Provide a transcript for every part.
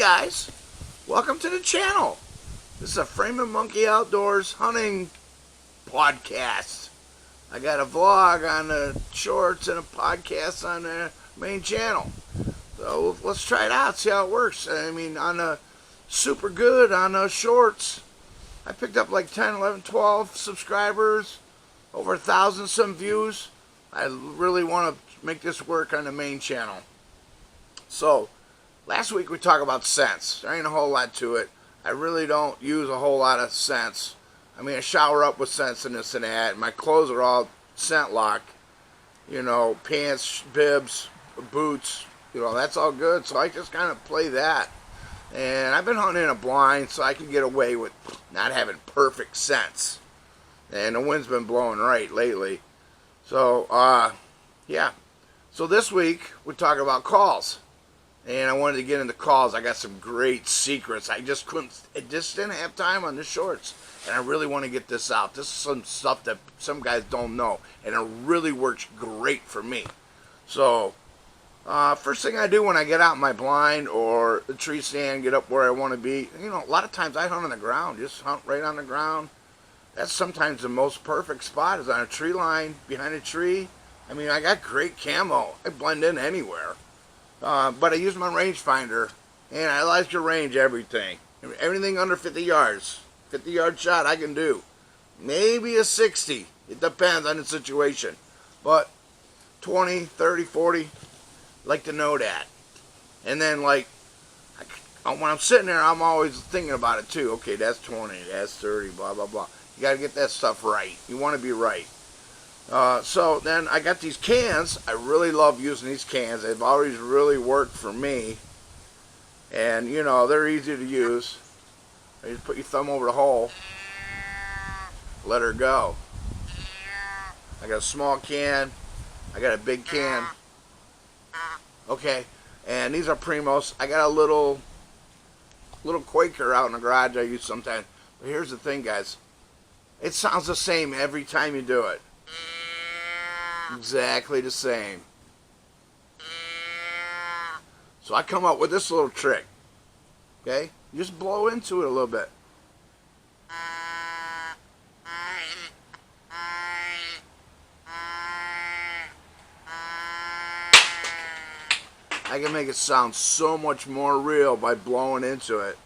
guys, welcome to the channel. This is a Framing Monkey Outdoors hunting podcast. I got a vlog on the shorts and a podcast on the main channel. So let's try it out, see how it works. I mean, on the super good on the shorts, I picked up like 10, 11, 12 subscribers, over 1,000 some views. I really want to make this work on the main channel. So, last week we talked about scents. There ain't a whole lot to it. I really don't use a whole lot of scents. I mean, I shower up with scents and this and that. My clothes are all scent locked. You know, pants, bibs, boots. You know, that's all good. So I just kind of play that. And I've been hunting in a blind so I can get away with not having perfect scents. And the wind's been blowing right lately. So, yeah. So this week, we're talking about calls. And I wanted to get into calls. I got some great secrets. I just didn't have time on the shorts. And I really want to get this out. This is some stuff that some guys don't know. And it really works great for me. So, first thing I do when I get out my blind or the tree stand, get up where I want to be. You know, a lot of times I hunt on the ground. Just hunt right on the ground. That's sometimes the most perfect spot is on a tree line, behind a tree. I mean, I got great camo. I blend in anywhere. But I use my rangefinder, and I like to range everything. Everything under 50 yards. 50-yard shot I can do. Maybe a 60. It depends on the situation. But 20, 30, 40, like to know that. And then, like, when I'm sitting there, I'm always thinking about it, too. Okay, that's 20, that's 30, blah, blah, blah. You got to get that stuff right. You want to be right. So then I got these cans. I really love using these cans. They've always really worked for me. And, you know, they're easy to use. You just put your thumb over the hole. Let her go. I got a small can. I got a big can. Okay. And these are Primos. I got a little Quaker out in the garage I use sometimes. But here's the thing, guys. It sounds the same every time you do it. Exactly the same. So I come up with this little trick. Okay? You just blow into it a little bit. I can make it sound so much more real by blowing into it.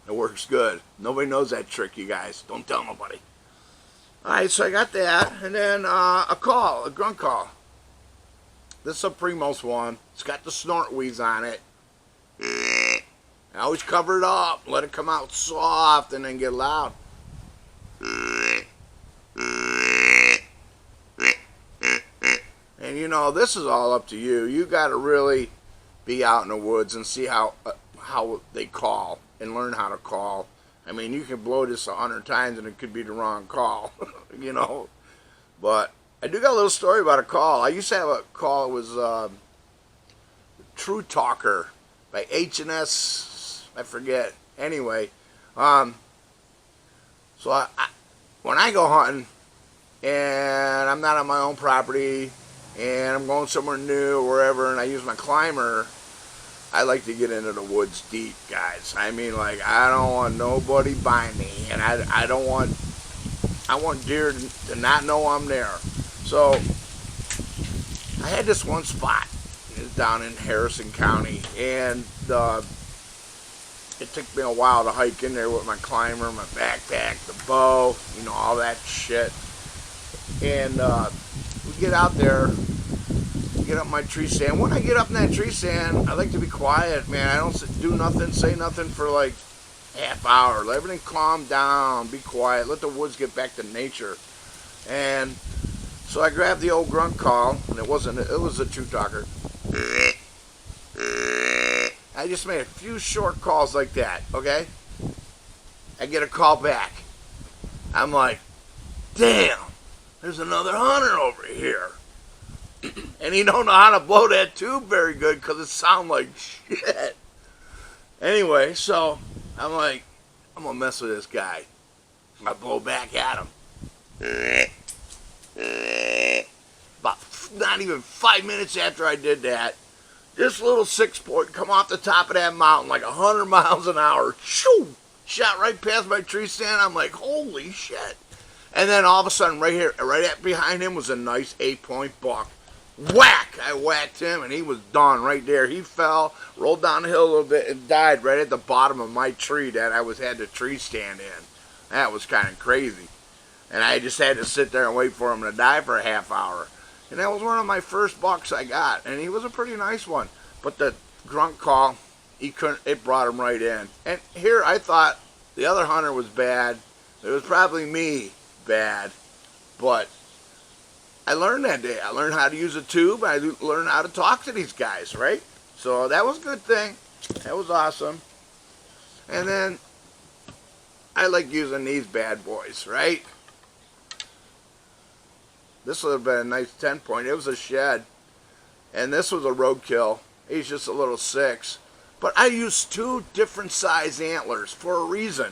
It works good. Nobody knows that trick, you guys. Don't tell nobody. Alright, so I got that. And then a grunt call. This is a Primos one. It's got the snort wheeze on it. I always cover it up. Let it come out soft and then get loud. And you know, this is all up to you. You got to really be out in the woods and see how they call. And learn how to call. I mean, you can blow this 100 times and it could be the wrong call, you know. But I do got a little story about a call. I used to have a call. It was True Talker by H&S. I forget. Anyway, so when I go hunting and I'm not on my own property and I'm going somewhere new or wherever, and I use my climber, I like to get into the woods deep, guys. I mean, like, I don't want nobody by me, and I want deer to not know I'm there. So, I had this one spot. It's down in Harrison County, and it took me a while to hike in there with my climber, my backpack, the bow, you know, all that shit. And we get out there, get up my tree stand. When I get up in that tree stand, I like to be quiet, man. I don't do nothing, say nothing for like half hour. Let everything calm down, be quiet, let the woods get back to nature. And so I grabbed the old grunt call, and it was a True Talker. I just made a few short calls like that, okay? I get a call back. I'm like, damn, there's another hunter over here. And he don't know how to blow that tube very good because it sounds like shit. Anyway, so I'm like, I'm going to mess with this guy. I blow back at him. About not even 5 minutes after I did that, this little 6-point come off the top of that mountain like 100 miles an hour. Shoo! Shot right past my tree stand. I'm like, holy shit. And then all of a sudden, right here, behind him was a nice 8-point buck. Whack! I whacked him, and he was done right there. He fell, rolled down the hill a little bit, and died right at the bottom of my tree that I had the tree stand in. That was kind of crazy. And I just had to sit there and wait for him to die for a half hour. And that was one of my first bucks I got, and he was a pretty nice one. But the grunt call, it brought him right in. And here I thought the other hunter was bad. It was probably me bad, but I learned that day. I learned how to use a tube. I learned how to talk to these guys, right? So that was a good thing. That was awesome. And then I like using these bad boys, right? This would have been a nice 10-point. It was a shed. And this was a roadkill. He's just a little 6. But I used 2 different size antlers for a reason.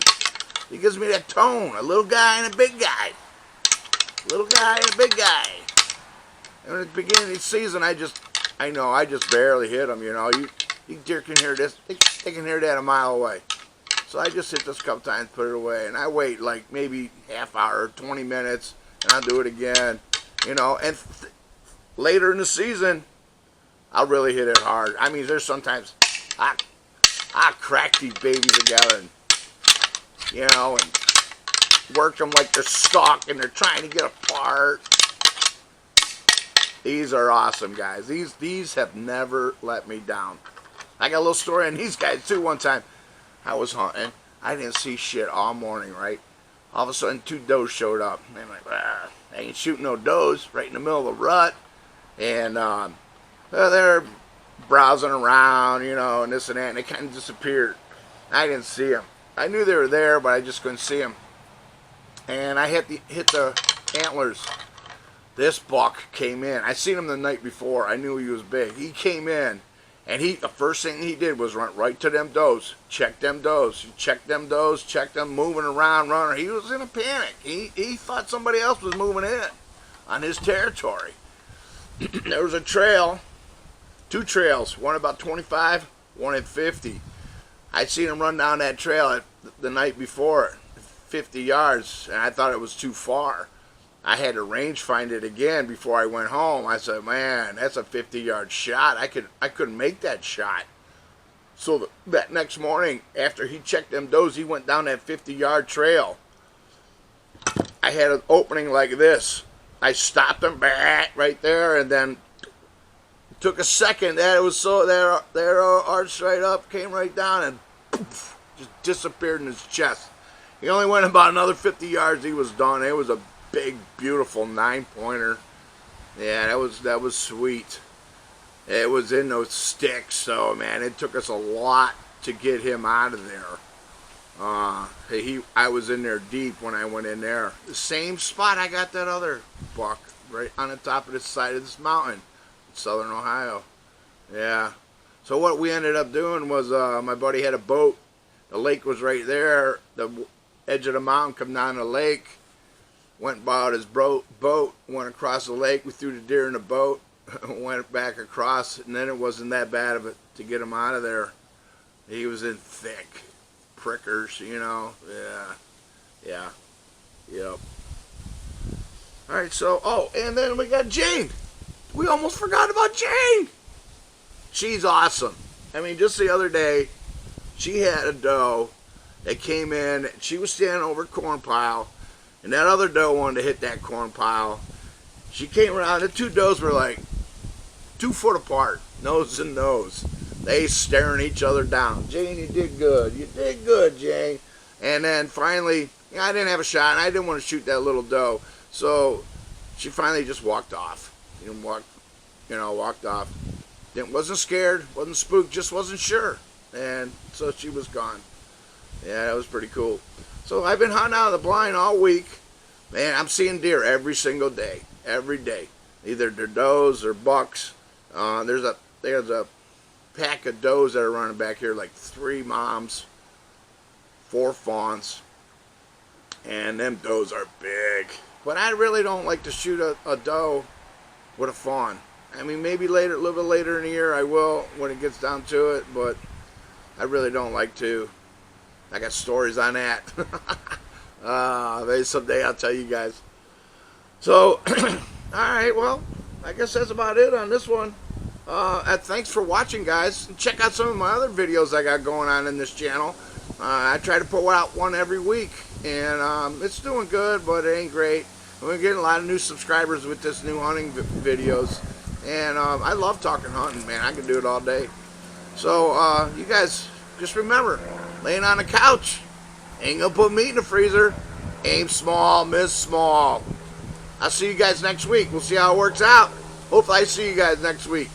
He gives me that tone. A little guy and a big guy. Little guy and a big guy. And at the beginning of the season, I just barely hit him, you know. You deer can hear this. They can hear that a mile away. So I just hit this a couple times, put it away. And I wait like maybe half hour, 20 minutes, and I'll do it again. You know, and later in the season, I'll really hit it hard. I mean, there's sometimes I crack these babies together and, you know, and work them like they're stuck and they're trying to get apart. These are awesome, guys. These have never let me down. I got a little story on these guys, too. One time I was hunting. I didn't see shit all morning, right? All of a sudden, 2 does showed up. And I'm like, I ain't shooting no does right in the middle of the rut. And they're browsing around, you know, and this and that, and they kind of disappeared. I didn't see them. I knew they were there, but I just couldn't see them. And I hit the antlers. This buck came in. I seen him the night before. I knew he was big. He came in, and the first thing he did was run right to them does. Check them does. Check them does. Check them moving around, running. He was in a panic. He thought somebody else was moving in on his territory. There was a trail, 2 trails, one about 25, one at 50. I'd seen him run down that trail the night before, 50 yards, and I thought it was too far. I had to range find it again before I went home. I said, man, that's a 50-yard shot. I couldn't make that shot. So that next morning, after he checked them does, he went down that 50-yard trail. I had an opening like this. I stopped him right there, and then took a second. That it was so there arched right up, came right down, and poof, just disappeared in his chest. He only went about another 50 yards. He was done. It was a big, beautiful 9-pointer. Yeah, that was sweet. It was in those sticks, so man, it took us a lot to get him out of there. I was in there deep when I went in there. The same spot I got that other buck, right on the top of this side of this mountain, Southern Ohio. Yeah. So what we ended up doing was my buddy had a boat. The lake was right there. The edge of the mountain come down the lake. Went and bought his boat, went across the lake. We threw the deer in the boat, went back across, and then it wasn't that bad of it to get him out of there. He was in thick prickers, you know. Yeah. Yep. All right, so, and then we got Jane. We almost forgot about Jane. She's awesome. I mean, just the other day, she had a doe that came in. She was standing over a corn pile, and that other doe wanted to hit that corn pile. She came around. The 2 does were like 2 foot apart, nose and nose. They staring each other down. Jane, you did good. You did good, Jane. And then finally, I didn't have a shot, and I didn't want to shoot that little doe. So she finally just walked off. Walked off. Wasn't scared, wasn't spooked, just wasn't sure. And so she was gone. Yeah, that was pretty cool. So I've been hunting out of the blind all week. Man, I'm seeing deer every single day. Every day. Either they're does or bucks. There's a pack of does that are running back here, like 3 moms, 4 fawns, and them does are big. But I really don't like to shoot a doe with a fawn. I mean, maybe later, a little bit later in the year, I will when it gets down to it, but I really don't like to. I got stories on that. Maybe someday I'll tell you guys. So, alright, well, I guess that's about it on this one. Thanks for watching, guys. Check out some of my other videos I got going on in this channel. I try to put out one every week, and it's doing good, but it ain't great. We're getting a lot of new subscribers with this new hunting videos, and I love talking hunting, man. I can do it all day. So, you guys, just remember, laying on the couch, ain't gonna put meat in the freezer. Aim small, miss small. I'll see you guys next week. We'll see how it works out. Hopefully I see you guys next week.